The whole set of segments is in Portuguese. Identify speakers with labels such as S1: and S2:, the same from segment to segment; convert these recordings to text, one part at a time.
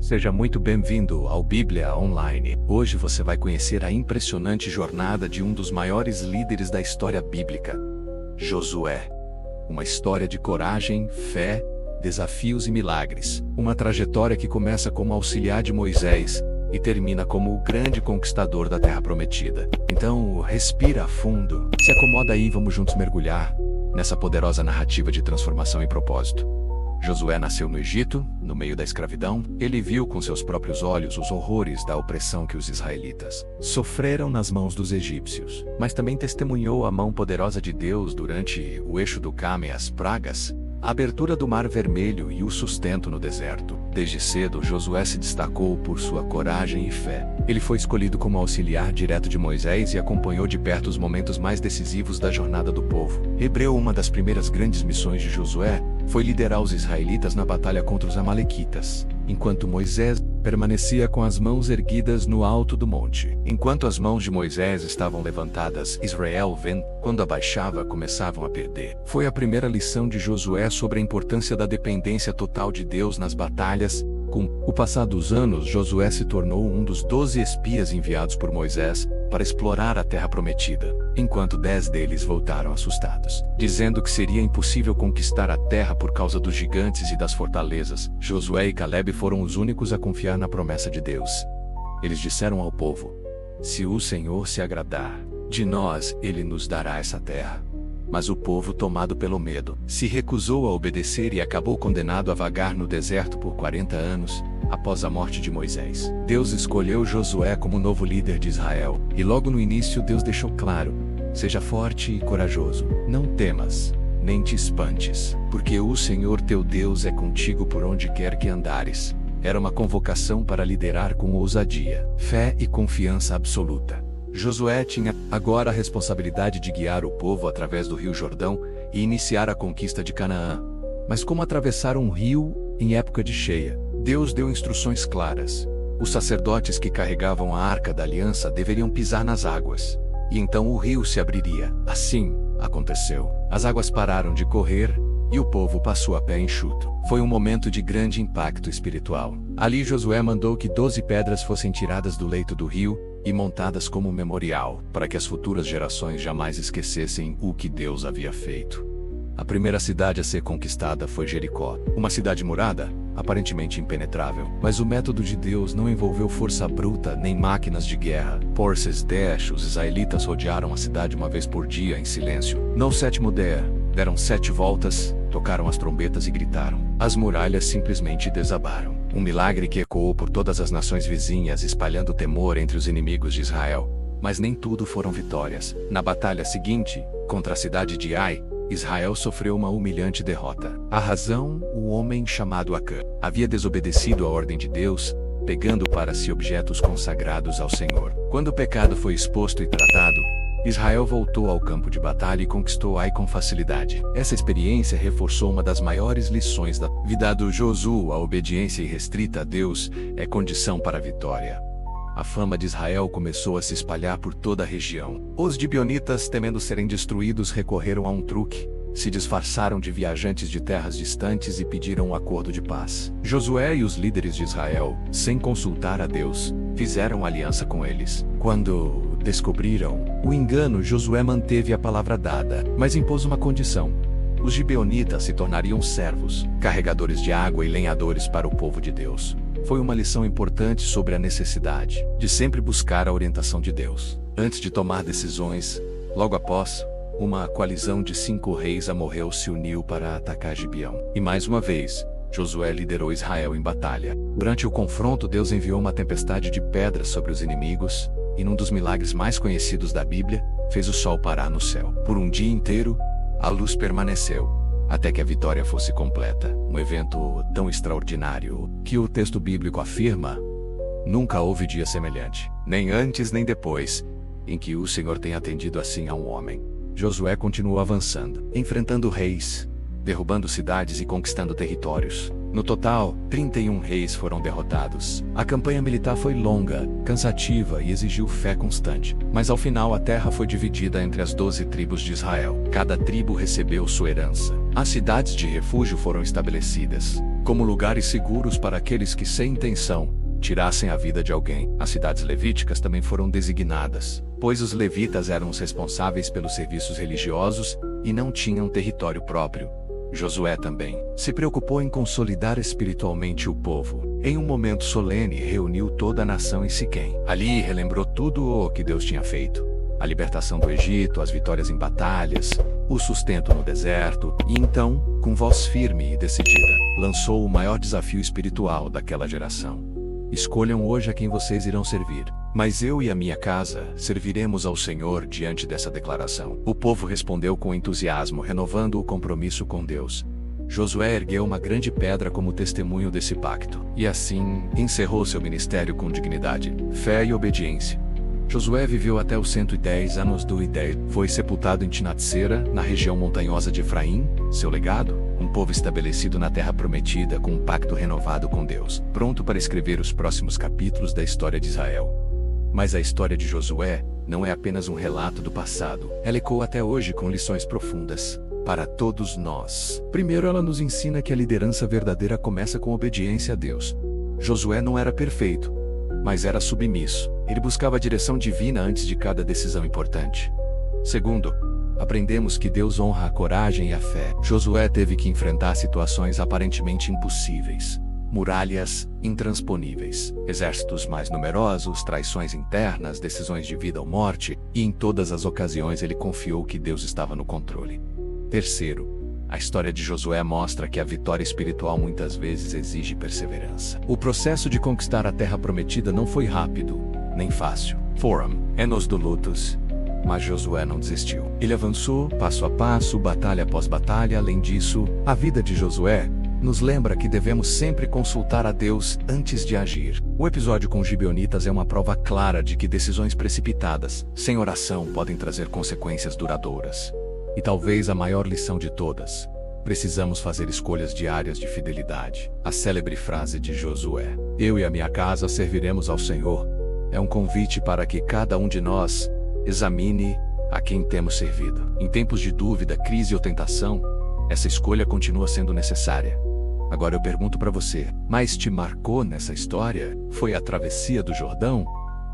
S1: Seja muito bem-vindo ao Bíblia Online. Hoje você vai conhecer a impressionante jornada de um dos maiores líderes da história bíblica, Josué. Uma história de coragem, fé, desafios e milagres. Uma trajetória que começa como auxiliar de Moisés e termina como o grande conquistador da Terra Prometida. Então, respira fundo, se acomoda aí e vamos juntos mergulhar nessa poderosa narrativa de transformação e propósito. Josué nasceu no Egito, no meio da escravidão. Ele viu com seus próprios olhos os horrores da opressão que os israelitas sofreram nas mãos dos egípcios, mas também testemunhou a mão poderosa de Deus durante o eixo do Cam e as pragas, a abertura do Mar Vermelho e o sustento no deserto. Desde cedo, Josué se destacou por sua coragem e fé. Ele foi escolhido como auxiliar direto de Moisés e acompanhou de perto os momentos mais decisivos da jornada do povo. Uma das primeiras grandes missões de Josué foi liderar os israelitas na batalha contra os amalequitas, enquanto Moisés permanecia com as mãos erguidas no alto do monte. Enquanto as mãos de Moisés estavam levantadas, Israel, quando abaixava, começavam a perder. Foi a primeira lição de Josué sobre a importância da dependência total de Deus nas batalhas. Com o passar dos anos, Josué se tornou um dos 12 espias enviados por Moisés para explorar a Terra Prometida, enquanto 10 deles voltaram assustados, dizendo que seria impossível conquistar a terra por causa dos gigantes e das fortalezas. Josué e Caleb foram os únicos a confiar na promessa de Deus. Eles disseram ao povo: "Se o Senhor se agradar de nós, Ele nos dará essa terra." Mas o povo, tomado pelo medo, se recusou a obedecer e acabou condenado a vagar no deserto por 40 anos, após a morte de Moisés. Deus escolheu Josué como novo líder de Israel, e logo no início Deus deixou claro: "Seja forte e corajoso, não temas, nem te espantes, porque o Senhor teu Deus é contigo por onde quer que andares." Era uma convocação para liderar com ousadia, fé e confiança absoluta. Josué tinha agora a responsabilidade de guiar o povo através do Rio Jordão e iniciar a conquista de Canaã. Mas como atravessar um rio em época de cheia? Deus deu instruções claras. Os sacerdotes que carregavam a Arca da Aliança deveriam pisar nas águas, e então o rio se abriria. Assim aconteceu. As águas pararam de correr e o povo passou a pé enxuto. Foi um momento de grande impacto espiritual. Ali Josué mandou que 12 pedras fossem tiradas do leito do rio e montadas como memorial, para que as futuras gerações jamais esquecessem o que Deus havia feito. A primeira cidade a ser conquistada foi Jericó, uma cidade murada, aparentemente impenetrável. Mas o método de Deus não envolveu força bruta nem máquinas de guerra. Por 6 dias, os israelitas rodearam a cidade uma vez por dia em silêncio. No 7º dia, deram 7 voltas, tocaram as trombetas e gritaram. As muralhas simplesmente desabaram. Um milagre que ecoou por todas as nações vizinhas, espalhando temor entre os inimigos de Israel. Mas nem tudo foram vitórias. Na batalha seguinte, contra a cidade de Ai, Israel sofreu uma humilhante derrota. A razão: o homem chamado Acã havia desobedecido a ordem de Deus, pegando para si objetos consagrados ao Senhor. Quando o pecado foi exposto e tratado, Israel voltou ao campo de batalha e conquistou Ai com facilidade. Essa experiência reforçou uma das maiores lições da vida do Josué: a obediência irrestrita a Deus é condição para a vitória. A fama de Israel começou a se espalhar por toda a região. Os gibeonitas, temendo serem destruídos, recorreram a um truque. Se disfarçaram de viajantes de terras distantes e pediram um acordo de paz. Josué e os líderes de Israel, sem consultar a Deus, fizeram aliança com eles. Quando descobriram o engano, Josué manteve a palavra dada, mas impôs uma condição: os gibeonitas se tornariam servos, carregadores de água e lenhadores para o povo de Deus. Foi uma lição importante sobre a necessidade de sempre buscar a orientação de Deus antes de tomar decisões. Logo após, uma coalizão de 5 reis amorreus se uniu para atacar Gibeão. E mais uma vez, Josué liderou Israel em batalha. Durante o confronto, Deus enviou uma tempestade de pedras sobre os inimigos, e num dos milagres mais conhecidos da Bíblia, fez o sol parar no céu. Por um dia inteiro, a luz permaneceu, até que a vitória fosse completa. Um evento tão extraordinário que o texto bíblico afirma: nunca houve dia semelhante, nem antes nem depois, em que o Senhor tenha atendido assim a um homem. Josué continuou avançando, enfrentando reis, derrubando cidades e conquistando territórios. No total, 31 reis foram derrotados. A campanha militar foi longa, cansativa e exigiu fé constante. Mas ao final a terra foi dividida entre as 12 tribos de Israel. Cada tribo recebeu sua herança. As cidades de refúgio foram estabelecidas, como lugares seguros para aqueles que, sem intenção, tirassem a vida de alguém. As cidades levíticas também foram designadas, pois os levitas eram os responsáveis pelos serviços religiosos e não tinham território próprio. Josué também se preocupou em consolidar espiritualmente o povo. Em um momento solene, reuniu toda a nação em Siquém. Ali relembrou tudo o que Deus tinha feito: a libertação do Egito, as vitórias em batalhas, o sustento no deserto, e então, com voz firme e decidida, lançou o maior desafio espiritual daquela geração: escolham hoje a quem vocês irão servir. Mas eu e a minha casa serviremos ao Senhor. Diante dessa declaração, o povo respondeu com entusiasmo, renovando o compromisso com Deus. Josué ergueu uma grande pedra como testemunho desse pacto, e assim encerrou seu ministério com dignidade, fé e obediência. Josué viveu até os 110 anos de idade. Foi sepultado em Timnat-Sera, na região montanhosa de Efraim. Seu legado: um povo estabelecido na terra prometida com um pacto renovado com Deus, pronto para escrever os próximos capítulos da história de Israel. Mas a história de Josué não é apenas um relato do passado. Ela ecoa até hoje com lições profundas para todos nós. Primeiro, ela nos ensina que a liderança verdadeira começa com obediência a Deus. Josué não era perfeito, mas era submisso. Ele buscava a direção divina antes de cada decisão importante. Segundo, aprendemos que Deus honra a coragem e a fé. Josué teve que enfrentar situações aparentemente impossíveis, muralhas intransponíveis, exércitos mais numerosos, traições internas, decisões de vida ou morte, e em todas as ocasiões ele confiou que Deus estava no controle. Terceiro, a história de Josué mostra que a vitória espiritual muitas vezes exige perseverança. O processo de conquistar a terra prometida não foi rápido, nem fácil. Foram anos de lutas, mas Josué não desistiu. Ele avançou passo a passo, batalha após batalha. Além disso, a vida de Josué nos lembra que devemos sempre consultar a Deus antes de agir. O episódio com os gibeonitas é uma prova clara de que decisões precipitadas, sem oração, podem trazer consequências duradouras. E talvez a maior lição de todas: precisamos fazer escolhas diárias de fidelidade. A célebre frase de Josué: "Eu e a minha casa serviremos ao Senhor", é um convite para que cada um de nós examine a quem temos servido. Em tempos de dúvida, crise ou tentação, essa escolha continua sendo necessária. Agora eu pergunto para você: mais te marcou nessa história? Foi a travessia do Jordão?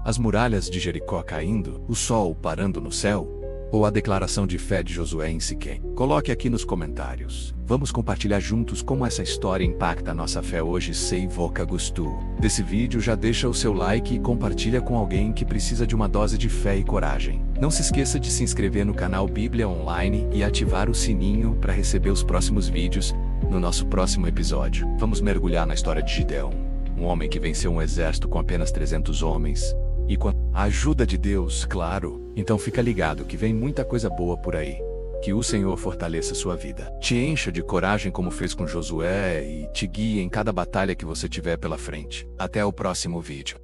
S1: As muralhas de Jericó caindo? O sol parando no céu? Ou a declaração de fé de Josué em Siquém? Coloque aqui nos comentários. Vamos compartilhar juntos como essa história impacta a nossa fé hoje. Se você gostou desse vídeo, já deixa o seu like e compartilha com alguém que precisa de uma dose de fé e coragem. Não se esqueça de se inscrever no canal Bíblia Online e ativar o sininho para receber os próximos vídeos. No nosso próximo episódio, vamos mergulhar na história de Gideão, um homem que venceu um exército com apenas 300 homens. E com a ajuda de Deus, claro. Então fica ligado que vem muita coisa boa por aí. Que o Senhor fortaleça sua vida, te encha de coragem como fez com Josué e te guie em cada batalha que você tiver pela frente. Até o próximo vídeo.